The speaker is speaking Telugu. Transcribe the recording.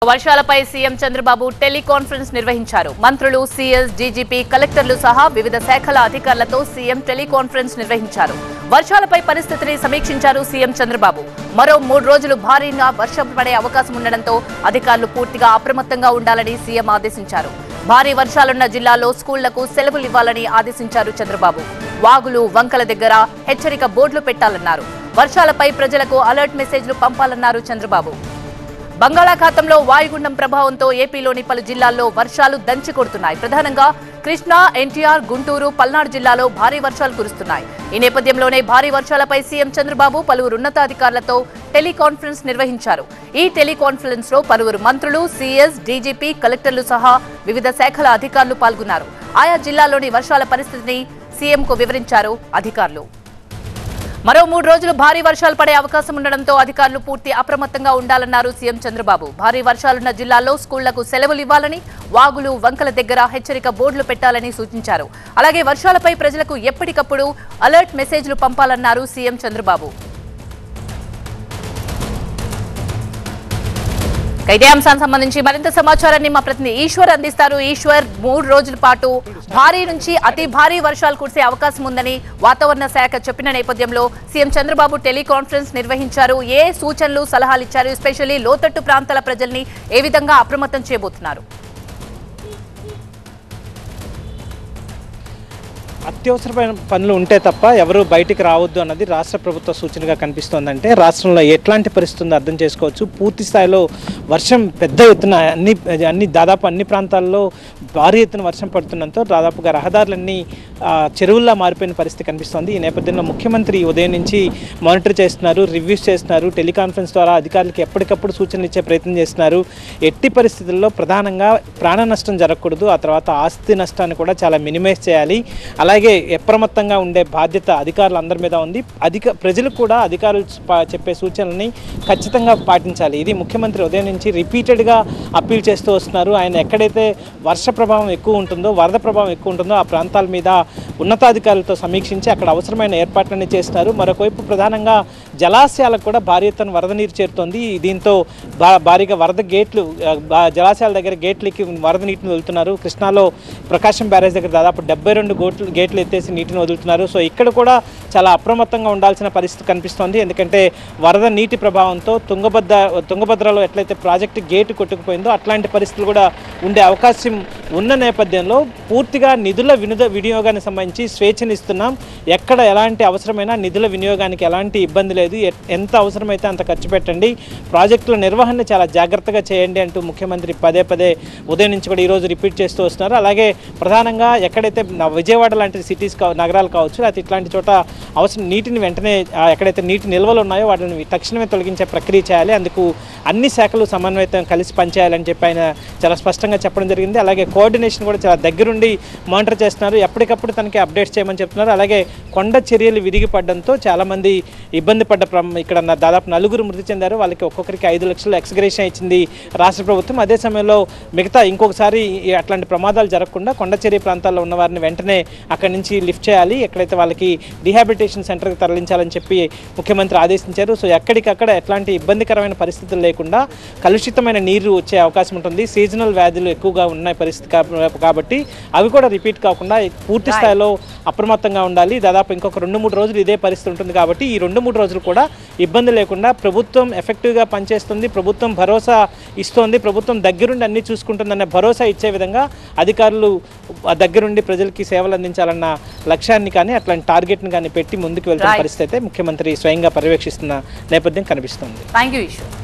వర్షాలపై సీఎం చంద్రబాబు టెలికాన్ఫరెన్స్ నిర్వహించారు. మంత్రులు, సీఎస్, డీజీపీ, కలెక్టర్లు సహా వివిధ శాఖల అధికారులతో సీఎం టెలికాన్ఫరెన్స్ నిర్వహించారు. వర్షాలపై పరిస్థితిని సమీక్షించారు సీఎం చంద్రబాబు. మరో 3 రోజులు భారీగా వర్షం పడే అవకాశం ఉండడంతో అధికారులు పూర్తిగా అప్రమత్తంగా ఉండాలని సీఎం ఆదేశించారు. భారీ వర్షాలున్న జిల్లాల్లో స్కూళ్లకు సెలవులు ఇవ్వాలని ఆదేశించారు చంద్రబాబు. వాగులు, వంకల దగ్గర హెచ్చరిక బోర్డులు పెట్టాలన్నారు. వర్షాలపై ప్రజలకు అలర్ట్ మెసేజ్లు పంపాలన్నారు చంద్రబాబు. బంగాళాఖాతంలో వాయుగుండం ప్రభావంతో ఏపీలోని పలు జిల్లాల్లో వర్షాలు దంచి కొడుతున్నాయి. ప్రధానంగా కృష్ణా, ఎన్టీఆర్, గుంటూరు, పల్నాడు జిల్లాలో భారీ వర్షాలు కురుస్తున్నాయి. ఈ నేపథ్యంలోనే భారీ వర్షాలపై సీఎం చంద్రబాబు పలువురు ఉన్నతాధికారులతో టెలికాన్ఫరెన్స్ నిర్వహించారు. ఈ టెలికాన్ఫరెన్స్ లో పలువురు మంత్రులు, సీఎస్, డీజీపీ, కలెక్టర్లు సహా వివిధ శాఖల అధికారులు పాల్గొన్నారు. ఆయా జిల్లాల్లోని వర్షాల పరిస్థితిని సీఎంకు వివరించారు అధికారులు. మరో 3 రోజులు భారీ వర్షాలు పడే అవకాశం ఉండడంతో అధికారులు పూర్తి అప్రమత్తంగా ఉండాలన్నారు సీఎం చంద్రబాబు. భారీ వర్షాలున్న జిల్లాల్లో స్కూళ్లకు సెలవులు ఇవ్వాలని, వాగులు, వంకల దగ్గర హెచ్చరిక బోర్డులు పెట్టాలని సూచించారు. అలాగే వర్షాలపై ప్రజలకు ఎప్పటికప్పుడు అలర్ట్ మెసేజ్లు పంపాలన్నారు సీఎం చంద్రబాబు. ఇదే అంశానికి సంబంధించి మరింత సమాచారాన్ని మా ప్రతినిధి ఈశ్వర్ అందిస్తారు. ఈశ్వర్, 3 రోజుల పాటు భారీ నుంచి అతి భారీ వర్షాలు కురిసే అవకాశం ఉందని వాతావరణ శాఖ చెప్పిన నేపథ్యంలో సీఎం చంద్రబాబు టెలికాన్ఫరెన్స్ నిర్వహించారు. ఏ సూచనలు, సలహాలు ఇచ్చారు? ఎస్పెషల్లీ లోతట్టు ప్రాంతాల ప్రజల్ని ఏ విధంగా అప్రమత్తం చేయబోతున్నారు? అత్యవసరమైన పనులు ఉంటే తప్ప ఎవరు బయటికి రావద్దు అన్నది రాష్ట్ర ప్రభుత్వ సూచనగా కనిపిస్తోందంటే రాష్ట్రంలో ఎట్లాంటి పరిస్థితి ఉందో అర్థం చేసుకోవచ్చు. పూర్తి స్థాయిలో వర్షం పెద్ద ఎత్తున దాదాపు అన్ని ప్రాంతాల్లో భారీ ఎత్తున వర్షం పడుతుండటంతో దాదాపుగా రహదారులన్నీ చెరువుల్లా మారిపోయిన పరిస్థితి కనిపిస్తోంది. ఈ నేపథ్యంలో ముఖ్యమంత్రి ఉదయం నుంచి మానిటర్ చేస్తున్నారు, రివ్యూస్ చేస్తున్నారు. టెలికాన్ఫరెన్స్ ద్వారా అధికారులకు ఎప్పటికప్పుడు సూచనలు ఇచ్చే ప్రయత్నం చేస్తున్నారు. ఎట్టి పరిస్థితుల్లో ప్రధానంగా ప్రాణ నష్టం జరగకూడదు, ఆ తర్వాత ఆస్తి నష్టాన్ని కూడా చాలా మినిమైజ్ చేయాలి. అలాగే అప్రమత్తంగా ఉండే బాధ్యత అధికారులందరి మీద ఉంది. ప్రజలు కూడా అధికారులు చెప్పే సూచనల్ని ఖచ్చితంగా పాటించాలి. ఇది ముఖ్యమంత్రి ఉదయం నుంచి రిపీటెడ్గా అప్పీల్ చేస్తూ వస్తున్నారు. ఆయన ఎక్కడైతే వర్ష ప్రభావం ఎక్కువ ఉంటుందో, వరద ప్రభావం ఎక్కువ ఉంటుందో ఆ ప్రాంతాల మీద ఉన్నతాధికారులతో సమీక్షించి అక్కడ అవసరమైన ఏర్పాట్లన్నీ చేస్తున్నారు. మరొకవైపు ప్రధానంగా జలాశయాలకు కూడా భారీ ఎత్తున వరద నీరు చేరుతోంది. దీంతో భారీగా వరద గేట్లు, జలాశయాల దగ్గర గేట్లకి వరద నీటిని వదులుతున్నారు. కృష్ణాలో ప్రకాశం బ్యారేజ్ దగ్గర దాదాపు 72 గేట్లు ఎత్తేసి నీటిని వదులుతున్నారు. సో ఇక్కడ కూడా చాలా అప్రమత్తంగా ఉండాల్సిన పరిస్థితి కనిపిస్తోంది. ఎందుకంటే వరద నీటి ప్రభావంతో తుంగభద్రలో ఎట్లయితే ప్రాజెక్టు గేటు కొట్టుకుపోయిందో అట్లాంటి పరిస్థితులు కూడా ఉండే అవకాశం ఉన్న నేపథ్యంలో పూర్తిగా నిధుల వినియోగానికి సంబంధించి స్వేచ్ఛనిస్తున్నాం. ఎక్కడ ఎలాంటి అవసరమైనా నిధుల వినియోగానికి ఎలాంటి ఇబ్బంది లేదు. ఎంత అవసరమైతే అంత ఖర్చు పెట్టండి, ప్రాజెక్టుల నిర్వహణ చాలా జాగ్రత్తగా చేయండి అంటూ ముఖ్యమంత్రి పదే ఉదయం నుంచి కూడా ఈరోజు రిపీట్ చేస్తూ వస్తున్నారు. అలాగే ప్రధానంగా ఎక్కడైతే విజయవాడ లాంటి సిటీస్ నగరాలు కావచ్చు, అది ఇట్లాంటి చోట అవసరం నీటిని వెంటనే ఎక్కడైతే నీటి నిల్వలు ఉన్నాయో వాటిని తక్షణమే తొలగించే ప్రక్రియ చేయాలి. అందుకు అన్ని శాఖలు సమన్వయం కలిసి పనిచేయాలని చెప్పి ఆయన చాలా స్పష్టంగా చెప్పడం జరిగింది. అలాగే కోఆర్డినేషన్ కూడా చాలా దగ్గరుండి మానిటర్ చేస్తున్నారు. ఎప్పటికప్పుడు తనకి అప్డేట్స్ చేయమని చెప్తున్నారు. అలాగే కొండ చర్యలు విరిగిపడడంతో చాలామంది ఇబ్బంది పడ్డ ఇక్కడ దాదాపు 4 మృతి చెందారు. వాళ్ళకి ఒక్కొక్కరికి 5 లక్షలు ఎక్స్గ్రేషన్ ఇచ్చింది రాష్ట్ర ప్రభుత్వం. అదే సమయంలో మిగతా ఇంకొకసారి అట్లాంటి ప్రమాదాలు జరగకుండా కొండచర్య ప్రాంతాల్లో ఉన్న వారిని వెంటనే అక్కడి నుంచి లిఫ్ట్ చేయాలి, ఎక్కడైతే వాళ్ళకి రీహాబిలిటేషన్ సెంటర్కి తరలించాలని చెప్పి ముఖ్యమంత్రి ఆదేశించారు. సో ఎక్కడికక్కడ ఎట్లాంటి ఇబ్బందికరమైన పరిస్థితులు లేకుండా కలుషితమైన నీరు వచ్చే అవకాశం ఉంటుంది. సీజనల్ వ్యాధులు ఎక్కువగా ఉన్న పరిస్థితి కాబట్టి అవి కూడా రిపీట్ కాకుండా పూర్తి స్థాయిలో అప్రమత్తంగా ఉండాలి. దాదాపు ఇంకొక 2-3 రోజులు ఇదే పరిస్థితి ఉంటుంది కాబట్టి ఈ 2-3 రోజులు కూడా ఇబ్బంది లేకుండా ప్రభుత్వం ఎఫెక్టివ్గా పనిచేస్తుంది, ప్రభుత్వం భరోసా ఇస్తోంది, ప్రభుత్వం దగ్గరుండి అన్ని చూసుకుంటుందన్న భరోసా ఇచ్చే విధంగా అధికారులు దగ్గరుండి ప్రజలకి సేవలు అందించాలన్న లక్ష్యాన్ని కానీ అట్లాంటి టార్గెట్ని కానీ పెట్టి ముందుకు వెళ్తున్న పరిస్థితి అయితే ముఖ్యమంత్రి స్వయంగా పర్యవేక్షిస్తున్న నేపథ్యం కనిపిస్తుంది. థాంక్యూ ఈశ్వర్.